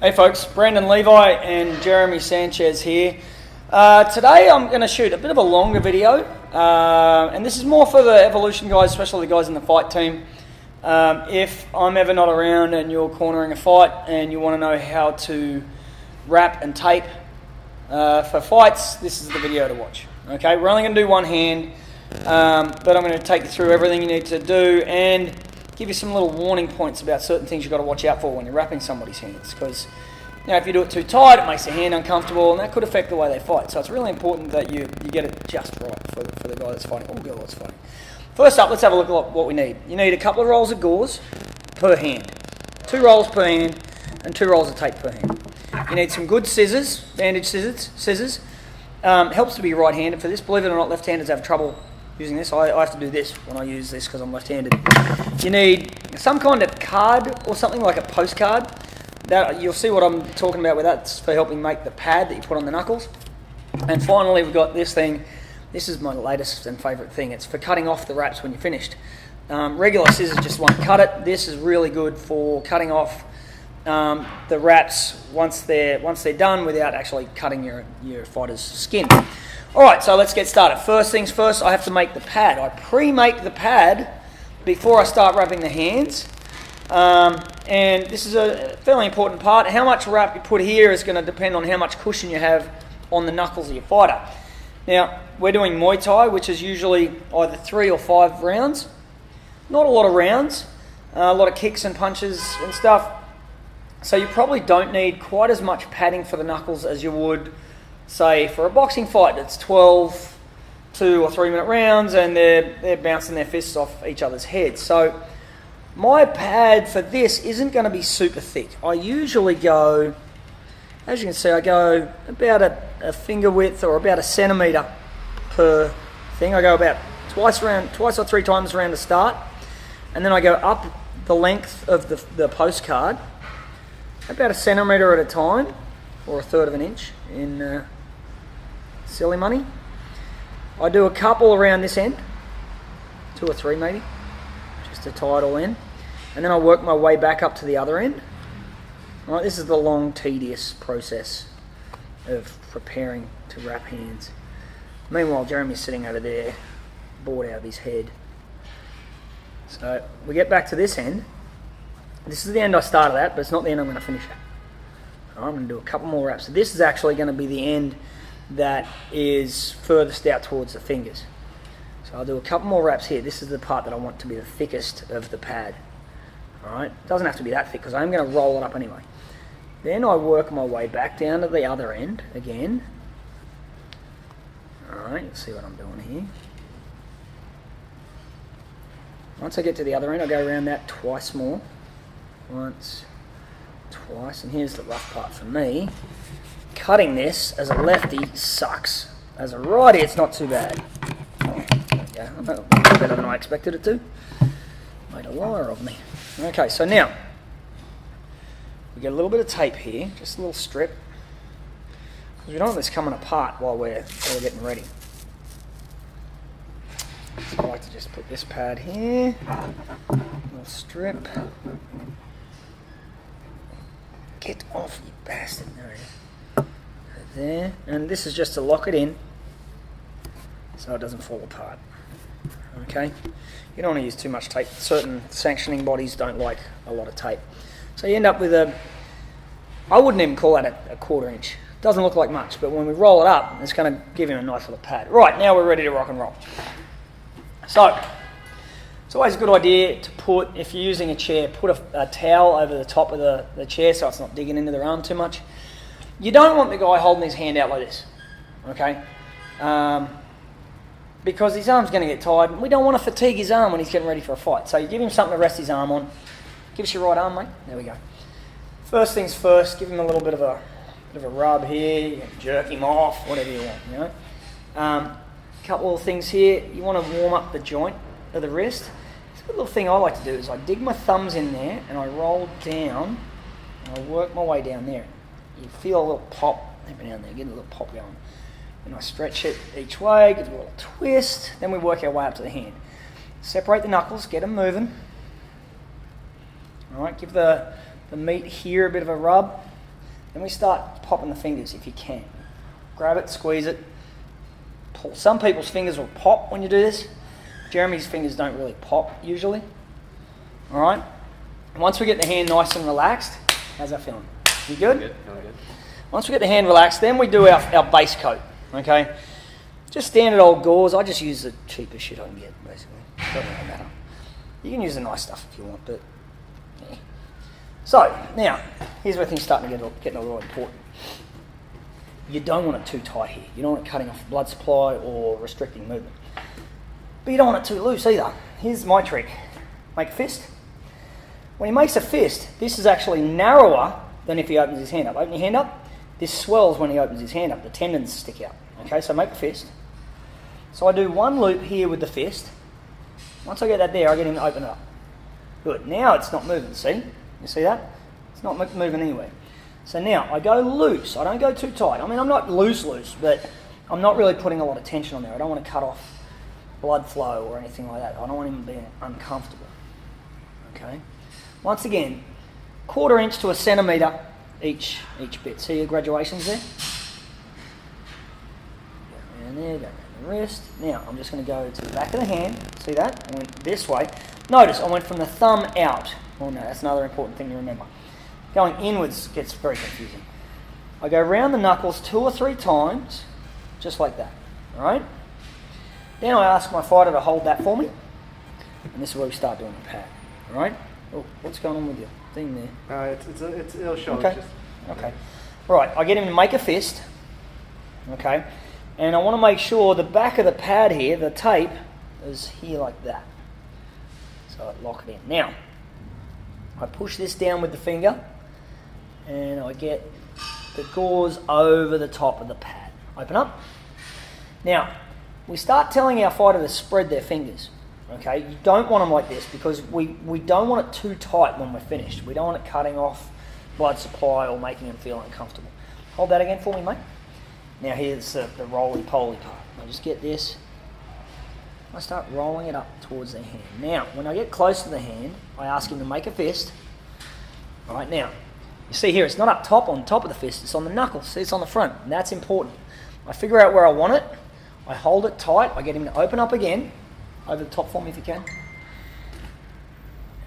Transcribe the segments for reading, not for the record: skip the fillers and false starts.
Hey folks, Brandon Levi and Jeremy Sanchez here. Today I'm going to shoot a bit of a longer video, and this is more for the Evolution guys, especially the guys in the fight team. If I'm ever not around and you're cornering a fight and you want to know how to wrap and tape for fights, this is the video to watch. Okay, we're only going to do one hand, but I'm going to take you through everything you need to do and give you some little warning points about certain things you've got to watch out for when you're wrapping somebody's hands, because if you do it too tight, it makes the hand uncomfortable and that could affect the way they fight. So it's really important that you get it just right for the guy that's fighting, or girl that's fighting. First up, let's have a look at what we need. You need a couple of rolls of gauze per hand, 2 rolls per hand, and 2 rolls of tape per hand. You need some good scissors, bandage scissors. Helps to be right-handed for this. Believe it or not, left-handers have trouble using this. I have to do this when I use this because I'm left-handed. You need some kind of card or something like a postcard. That you'll see what I'm talking about with that. It's for helping make the pad that you put on the knuckles. And finally, we've got this thing. This is my latest and favourite thing. It's for cutting off the wraps when you're finished. Regular scissors just won't cut it. This is really good for cutting off the wraps once they're done without actually cutting your fighter's skin. Alright, so let's get started. First things first, I have to make the pad. I pre-make the pad before I start wrapping the hands. And this is a fairly important part. How much wrap you put here is going to depend on how much cushion you have on the knuckles of your fighter. Now, we're doing Muay Thai, which is usually either 3 or 5 rounds. Not a lot of rounds, a lot of kicks and punches and stuff. So you probably don't need quite as much padding for the knuckles as you would, say, for a boxing fight. It's 12 2 or 3 minute rounds and they're bouncing their fists off each other's heads. So my pad for this isn't going to be super thick. I usually go, as you can see, I go about a finger width or about a centimetre per thing. I go about twice or 3 times around the start, and then I go up the length of the postcard about a centimetre at a time, or a third of an inch in silly money. I do a couple around this end, 2 or 3 maybe, just to tie it all in, and then I work my way back up to the other end. All right, this is the long, tedious process of preparing to wrap hands. Meanwhile, Jeremy's sitting over there, bored out of his head. So we get back to this end. This is the end I started at, but it's not the end I'm going to finish at. All right, I'm going to do a couple more wraps. So this is actually going to be the end that is furthest out towards the fingers. So I'll do a couple more wraps here. This is the part that I want to be the thickest of the pad. Alright, it doesn't have to be that thick because I'm going to roll it up anyway. Then I work my way back down to the other end again. Alright, let's see what I'm doing here. Once I get to the other end, I go around that twice more. Once, twice, and here's the rough part for me. Cutting this as a lefty sucks. As a righty, it's not too bad. Yeah, better than I expected it to. Made a liar of me. Okay, so now we get a little bit of tape here, just a little strip, because we don't want this coming apart while we're getting ready. So I like to just put this pad here, little strip. Get off, you bastard! There, right there, and this is just to lock it in, so it doesn't fall apart. Okay, you don't want to use too much tape. Certain sanctioning bodies don't like a lot of tape. So you end up with I wouldn't even call that a 1/4 inch. Doesn't look like much, but when we roll it up, it's going to give him a nice little pad. Right, now we're ready to rock and roll. So, it's always a good idea to put, if you're using a chair, put a towel over the top of the chair so it's not digging into their arm too much. You don't want the guy holding his hand out like this, okay? Because his arm's going to get tired, and we don't want to fatigue his arm when he's getting ready for a fight. So you give him something to rest his arm on. Give us your right arm, mate. There we go. First things first, give him a little bit of a rub here. You can jerk him off, whatever you want. Couple of things here. You want to warm up the joint of the wrist. The little thing I like to do is I dig my thumbs in there and I roll down. And I work my way down there. You feel a little pop every now and then. Get a little pop going. And I stretch it each way, give it a little twist, then we work our way up to the hand. Separate the knuckles, get them moving. All right, give the meat here a bit of a rub. Then we start popping the fingers if you can. Grab it, squeeze it, pull. Some people's fingers will pop when you do this. Jeremy's fingers don't really pop usually. All right. Once we get the hand nice and relaxed, how's that feeling? You good? Good. Feeling good. Once we get the hand relaxed, then we do our base coat. Okay. Just standard old gauze. I just use the cheapest shit I can get, basically. Doesn't really matter. You can use the nice stuff if you want, but yeah. So now, here's where things start to get a little important. You don't want it too tight here. You don't want it cutting off blood supply or restricting movement. But you don't want it too loose either. Here's my trick. Make a fist. When he makes a fist, this is actually narrower than if he opens his hand up. Open your hand up. This swells when he opens his hand up. The tendons stick out. Okay, so make a fist. So I do one loop here with the fist. Once I get that there, I get him to open it up. Good. Now it's not moving, see? You see that? It's not moving anywhere. So now I go loose. I don't go too tight. I mean, I'm not loose, but I'm not really putting a lot of tension on there. I don't want to cut off blood flow or anything like that. I don't want him being uncomfortable. Okay? Once again, 1/4 inch to 1 centimetre each bit. See your graduations there? Go around there, go around the wrist. Now I'm just going to go to the back of the hand. See that? I went this way. Notice I went from the thumb out. Oh no, that's another important thing to remember. Going inwards gets very confusing. I go around the knuckles 2 or 3 times, just like that. All right? Then I ask my fighter to hold that for me, and this is where we start doing the pad. All right? Oh, what's going on with your thing there? It'll show. Okay. Okay. All right. I get him to make a fist. Okay. And I want to make sure the back of the pad here, the tape, is here like that. So I lock it in. Now, I push this down with the finger, and I get the gauze over the top of the pad. Open up. Now, we start telling our fighter to spread their fingers. Okay, you don't want them like this because we don't want it too tight when we're finished. We don't want it cutting off blood supply or making them feel uncomfortable. Hold that again for me, mate. Now here's the roly-poly part. I just get this. I start rolling it up towards their hand. Now, when I get close to the hand, I ask him to make a fist. All right, now, you see here, it's not up top on top of the fist. It's on the knuckles. See, it's on the front. And that's important. I figure out where I want it. I hold it tight. I get him to open up again. Over the top for me if you can.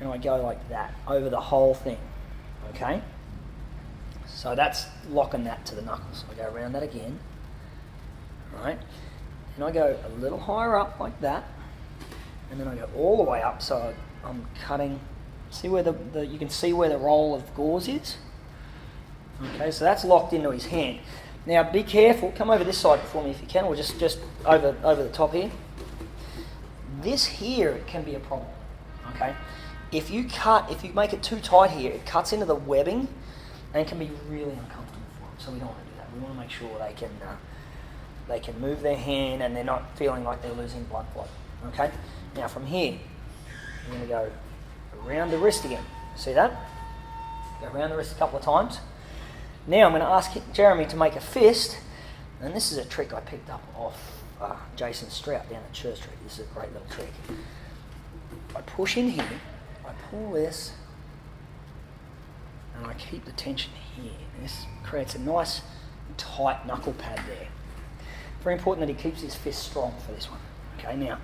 And I go like that over the whole thing. Okay? So that's locking that to the knuckles. I go around that again. Alright? And I go a little higher up like that. And then I go all the way up so I'm cutting. See where you can see where the roll of gauze is? Okay, so that's locked into his hand. Now be careful. Come over this side for me if you can, or just over the top here. This here can be a problem, okay? If you make it too tight here, it cuts into the webbing and can be really uncomfortable for them. So we don't want to do that. We want to make sure they can move their hand and they're not feeling like they're losing blood flow, okay? Now from here, we're going to go around the wrist again. See that? Go around the wrist a couple of times. Now I'm going to ask Jeremy to make a fist, and this is a trick I picked up off Jason Strout down at Church Street. This is a great little trick. I push in here, I pull this, and I keep the tension here. This creates a nice tight knuckle pad there. Very important that he keeps his fist strong for this one. Okay, now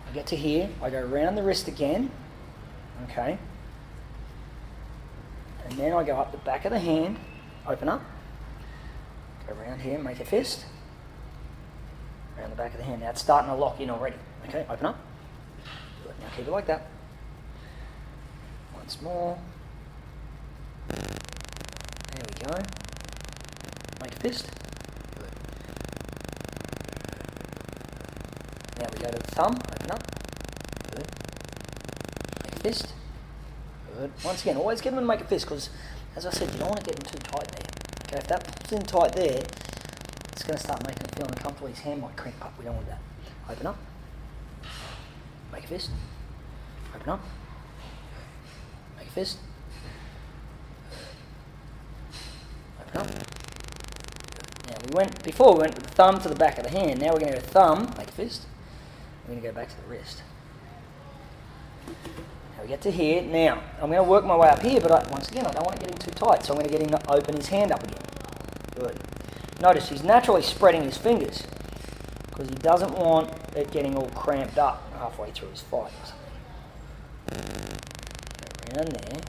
I get to here, I go around the wrist again, okay, and then I go up the back of the hand, open up, go around here, make a fist, around the back of the hand. Now it's starting to lock in already. Okay, open up. Good. Now keep it like that. Once more. There we go. Make a fist. Good. Now we go to the thumb. Open up. Good. Make a fist. Good. Once again, always get them to make a fist because, as I said, you don't want to get them too tight there. Okay, if that pulls in tight there, it's going to start making him feel uncomfortable. His hand might cramp up. We don't want that. Open up. Make a fist. Open up. Make a fist. Open up. Now before we went with the thumb to the back of the hand. Now we're going to go thumb, make a fist. We're going to go back to the wrist. How's we get to here. Now, I'm going to work my way up here, but once again, I don't want to get him too tight, so I'm going to get him to open his hand up again. Good. Notice he's naturally spreading his fingers because he doesn't want it getting all cramped up halfway through his fight. Around there.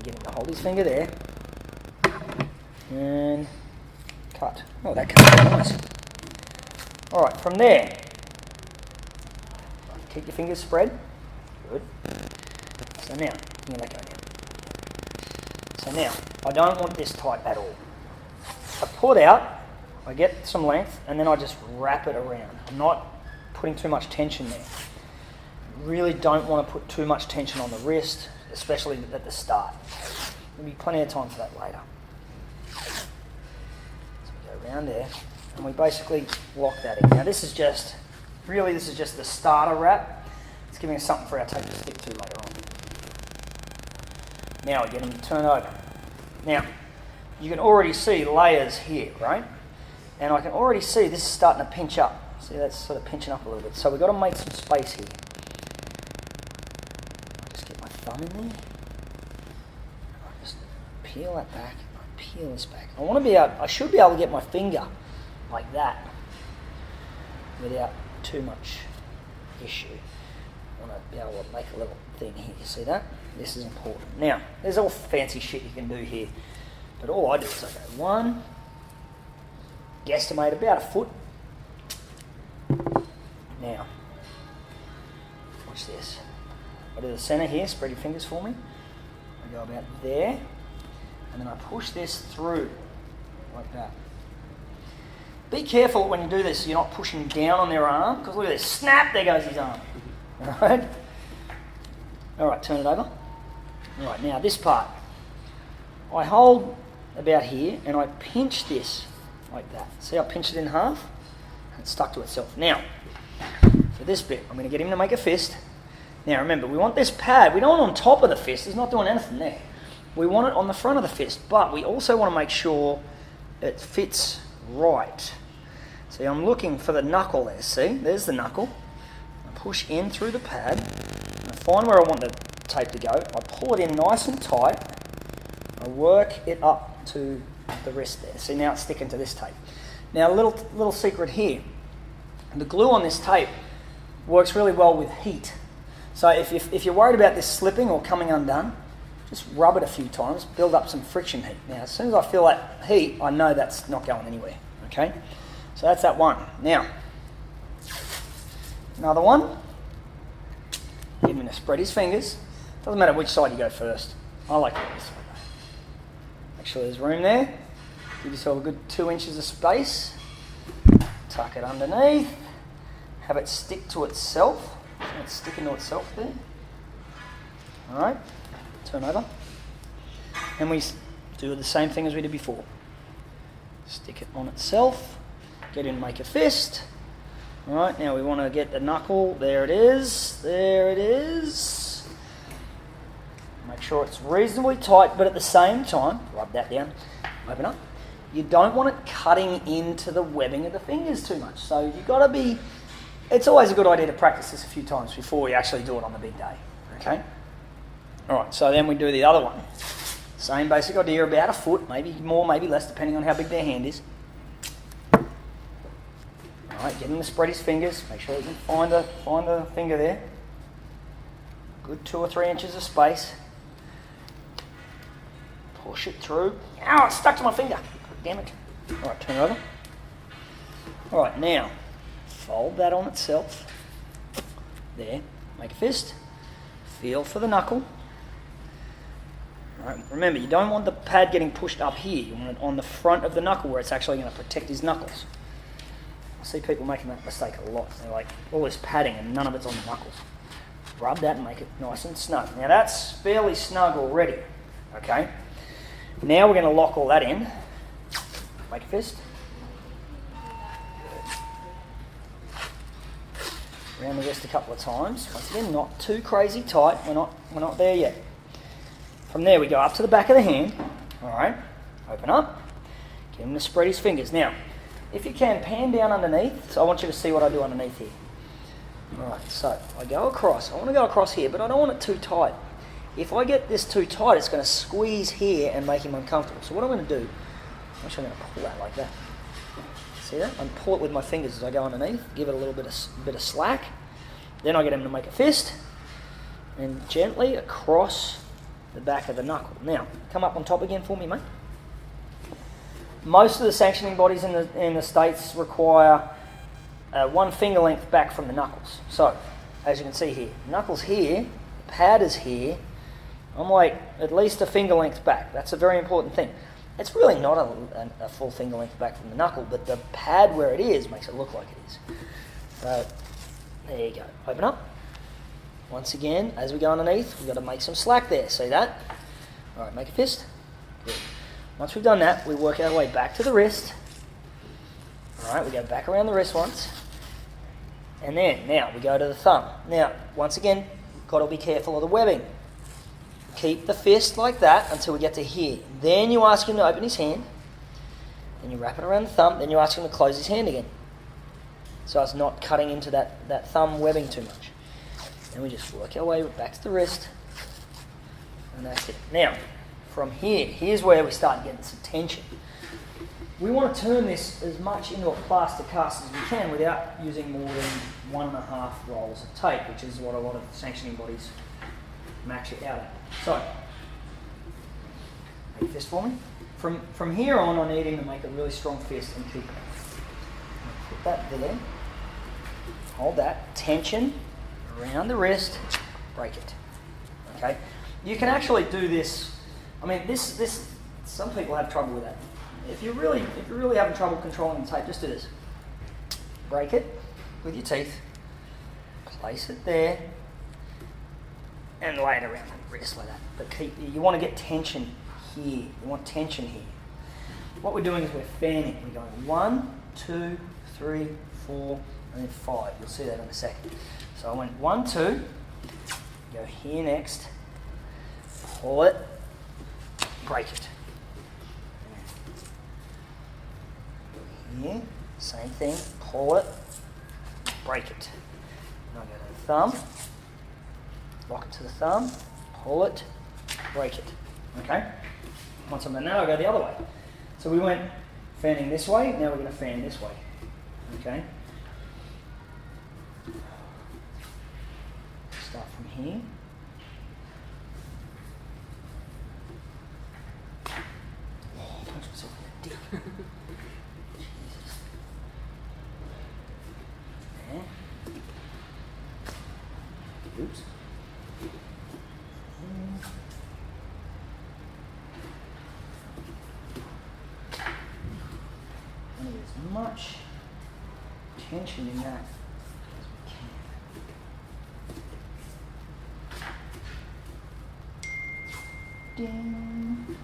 Get him to hold his finger there. And cut. Oh, that cut out nice. Alright, from there, keep your fingers spread. Good. So now, you let go again. So now, I don't want this tight at all. I pull it out, I get some length, and then I just wrap it around. I'm not putting too much tension there. Really don't want to put too much tension on the wrist, especially at the start. There'll be plenty of time for that later. So we go around there, and we basically lock that in. Now this is just the starter wrap. It's giving us something for our tape to stick to later on. Now we get them to turn over. Now, you can already see layers here, right? And I can already see this is starting to pinch up. See, that's sort of pinching up a little bit. So we've got to make some space here. Just get my thumb in there. Just peel that back. Peel this back. I should be able to get my finger like that without too much issue. I want to be able to make a little thing here. You see that? This is important. Now, there's all fancy shit you can do here. But all I do is I go one, guesstimate about a foot. Now, watch this. I do the center here, spread your fingers for me. I go about there, and then I push this through like that. Be careful when you do this, you're not pushing down on their arm, because look at this, snap, there goes his arm. Alright? Alright, turn it over. Alright, now this part. I hold about here and I pinch this like that. See, I pinch it in half and it's stuck to itself. Now, for this bit, I'm going to get him to make a fist. Now remember, we want this pad, we don't want it on top of the fist, it's not doing anything there. We want it on the front of the fist, but we also want to make sure it fits right. See, I'm looking for the knuckle there, see? There's the knuckle. I push in through the pad, and I find where I want the tape to go. I pull it in nice and tight. I work it up to the wrist there. See, now it's sticking to this tape. Now, a little secret here. The glue on this tape works really well with heat. So if you're worried about this slipping or coming undone, just rub it a few times, build up some friction heat. Now, as soon as I feel that heat, I know that's not going anywhere, okay? So that's that one. Now, another one. Get him to spread his fingers. Doesn't matter which side you go first. I like to go this side. Make sure there's room there. Give yourself a good 2 inches of space. Tuck it underneath. Have it stick to itself. It's sticking to itself there. Alright. Turn over. And we do the same thing as we did before. Stick it on itself. Get in, make a fist. Alright, now we want to get the knuckle. There it is. There it is. Make sure it's reasonably tight, but at the same time, rub that down, open up. You don't want it cutting into the webbing of the fingers too much. So you've got to be, it's always a good idea to practice this a few times before we actually do it on the big day. Okay? Alright, so then we do the other one. Same basic idea, about a foot, maybe more, maybe less, depending on how big their hand is. Alright, get him to spread his fingers, make sure you can find the finger there. Good 2 or 3 inches of space. Push it through. Ow, it's stuck to my finger. Damn it. Alright, turn it over. Alright, now, fold that on itself. There, make a fist. Feel for the knuckle. Alright, remember, you don't want the pad getting pushed up here. You want it on the front of the knuckle where it's actually going to protect his knuckles. I see people making that mistake a lot. They're like, all this padding and none of it's on the knuckles. Rub that and make it nice and snug. Now that's fairly snug already. Okay? Now we're going to lock all that in. Make a fist. Around the wrist a couple of times. Once again, not too crazy tight. We're not there yet. From there we go up to the back of the hand. Alright. Open up. Get him to spread his fingers. Now, if you can, pan down underneath. So I want you to see what I do underneath here. Right, so I go across. I want to go across here, but I don't want it too tight. If I get this too tight, it's going to squeeze here and make him uncomfortable. So what I'm going to do, I'm actually going to pull that like that. See that? I pull it with my fingers as I go underneath, give it a little bit of slack. Then I get him to make a fist, and gently across the back of the knuckle. Now, come up on top again for me, mate. Most of the sanctioning bodies in the States require 1 finger length back from the knuckles. So, as you can see here, knuckles here, pad is here. I'm like at least a finger length back. That's a very important thing. It's really not a full finger length back from the knuckle, but the pad where it is makes it look like it is. So, there you go. Open up. Once again, as we go underneath, we've got to make some slack there. See that? All right, make a fist. Good. Once we've done that, we work our way back to the wrist. All right, we go back around the wrist once. And then, now, we go to the thumb. Now, once again, got to be careful of the webbing. Keep the fist like that until we get to here. Then you ask him to open his hand. Then you wrap it around the thumb. Then you ask him to close his hand again. So it's not cutting into that thumb webbing too much. And we just work our way back to the wrist. And that's it. Now, from here, here's where we start getting some tension. We want to turn this as much into a plaster cast as we can without using more than 1.5 rolls of tape, which is what a lot of sanctioning bodies max it out at. So, make a fist for me. From here on, I need him to make a really strong fist and keep it. Put that there. Hold that. Tension around the wrist. Break it. Okay. You can actually do this. I mean, this. Some people have trouble with that. If you're really having trouble controlling the tape, just do this. Break it with your teeth. Place it there. And lay it around the wrist like that. But you want to get tension here. You want tension here. What we're doing is we're fanning. We're going 1, 2, 3, 4, and then 5. You'll see that in a second. So I went 1, 2. Go here next. Pull it. Break it. Here. Same thing. Pull it. Break it. Now go to the thumb. Lock it to the thumb, pull it, break it. Okay? Once I'm done that, I'll go the other way. So we went fanning this way, now we're going to fan this way. Okay? Start from here. Oh, punch myself in the dick. Jesus. There. Oops. As much tension in that as we can. Ding.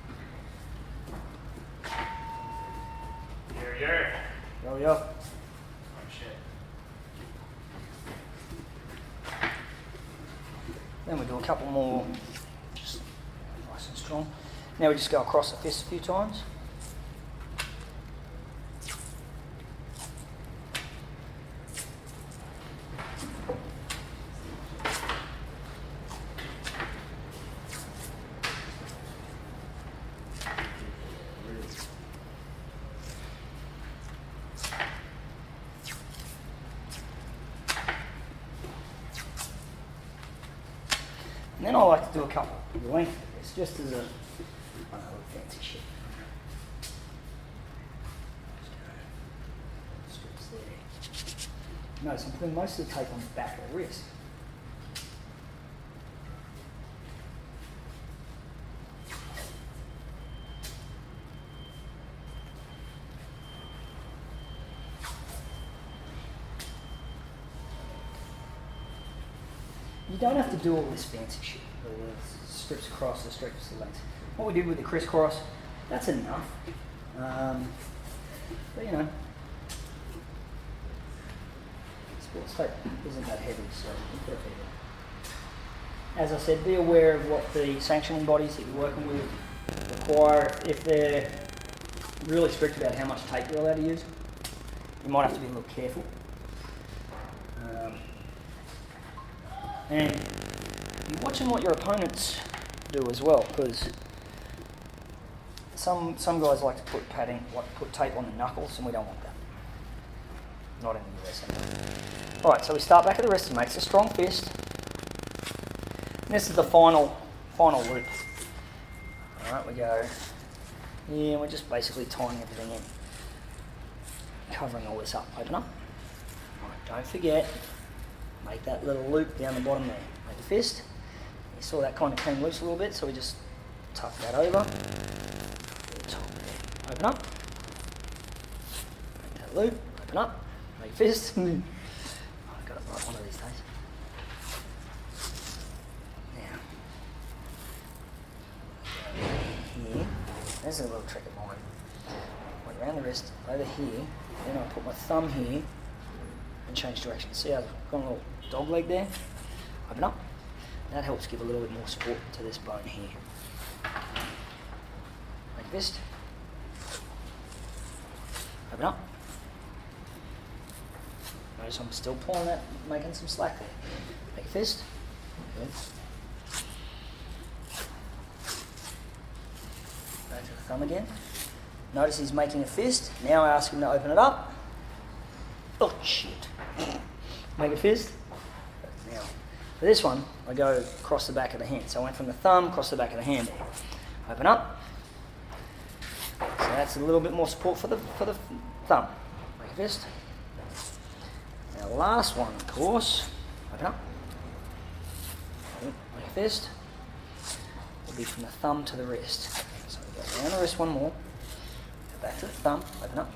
Yo. Oh shit. Then we do a couple more, just nice and strong. Now we just go across the fist a few times. And then I like to do a couple of the length of this, just as a, I don't know, fancy shit. Strips there. Notice I'm putting most of the tape on the back of the wrist. You don't have to do all this fancy shit, the strips across, the strips the length. What we did with the crisscross, that's enough. But you know, sports tape isn't that heavy, so you can put it there. As I said, be aware of what the sanctioning bodies that you're working with require. If they're really strict about how much tape you're allowed to use, you might have to be a little careful. And you're watching what your opponents do as well, because some guys like to put padding, put tape on the knuckles, and we don't want that. Not in the US anyway. Alright, so we start back at the wrist. He makes a strong fist. And this is the final loop. Alright, we go here, and we're just basically tying everything in. Covering all this up. Open up. Alright, don't forget, make that little loop down the bottom there. Make a fist. You saw that kind of came loose a little bit, so we just tuck that over. Open up. Make that loop. Open up. Make a fist. I've got it right one of these days. Now, here, there's a little trick of mine. Went around the wrist, over here, then I put my thumb here and change direction. See how I've got a little dog leg there? Open up. That helps give a little bit more support to this bone here. Make a fist. Open up. Notice I'm still pulling that, making some slack there. Make a fist. Good. Back to the thumb again. Notice he's making a fist. Now I ask him to open it up. Oh shit. Make a fist. Now, for this one, I go across the back of the hand. So I went from the thumb across the back of the hand. Open up. So that's a little bit more support for the thumb. Make a fist. Now the last one, of course. Open up. Make a fist. Will be from the thumb to the wrist. So we go down the wrist one more. Go back to the thumb. Open up.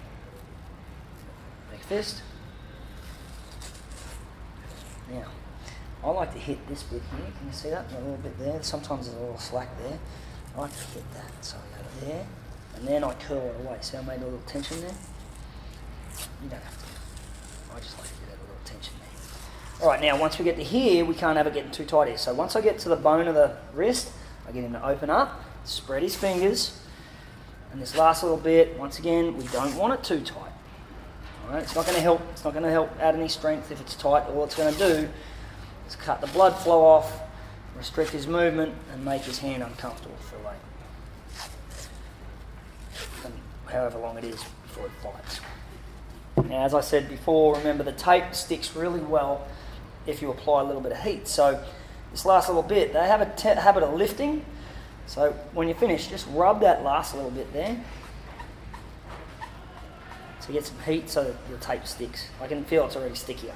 Make a fist. Now, I like to hit this bit here. Can you see that? A little bit there. Sometimes there's a little slack there. I like to hit that. So I go there, and then I curl it away. See how I made a little tension there? You don't have to. I just like to get a little tension there. Alright, now once we get to here, we can't have it getting too tight here. So once I get to the bone of the wrist, I get him to open up, spread his fingers, and this last little bit, once again, we don't want it too tight. Alright, it's not going to help. It's not going to help add any strength if it's tight. All it's going to do is cut the blood flow off, restrict his movement, and make his hand uncomfortable for however long it is before it fights. Now, as I said before, remember the tape sticks really well if you apply a little bit of heat. So this last little bit, they have a habit of lifting. So when you finish, just rub that last little bit there. So get some heat so that the tape sticks. I can feel it's already stickier.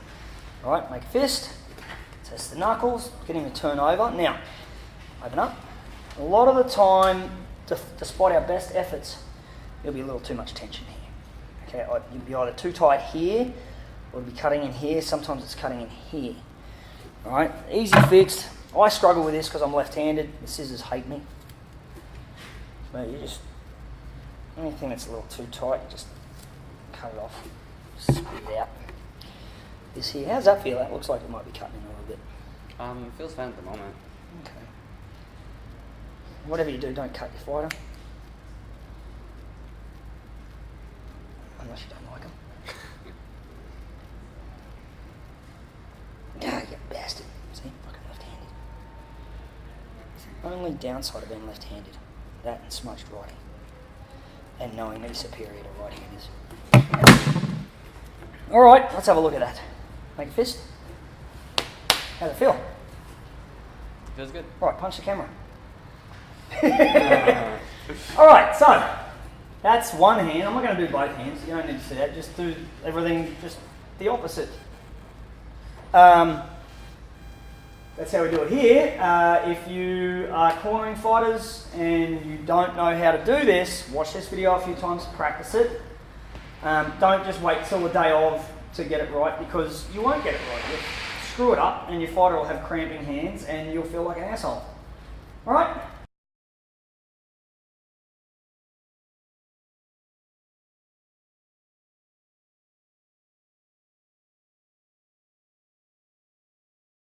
All right, make a fist. Test the knuckles. Get him to turn over. Now, open up. A lot of the time, despite our best efforts, there'll be a little too much tension here. Okay, you'll be either too tight here, or it'll be cutting in here. Sometimes it's cutting in here. All right, easy fixed. I struggle with this because I'm left-handed. The scissors hate me. But you just, anything that's a little too tight, just cut it off. Spit it out. This here, how's that feel? That looks like it might be cutting in a little bit. It feels fine at the moment. Okay. Whatever you do, don't cut your fighter. Unless you don't like them. Ah, you bastard. See, fucking left-handed. It's the only downside of being left-handed. That and smudged writing. And knowing that you're superior to right-handers. Alright, let's have a look at that. Make a fist. How's it feel? Feels good. Right, punch the camera. Alright, so that's one hand. I'm not going to do both hands. You don't need to see that. Just do everything just the opposite. That's how we do it here. If you are cornering fighters and you don't know how to do this, watch this video a few times, practice it. Don't just wait till the day of to get it right, because you won't get it right. You'll screw it up and your fighter will have cramping hands and you'll feel like an asshole. Alright?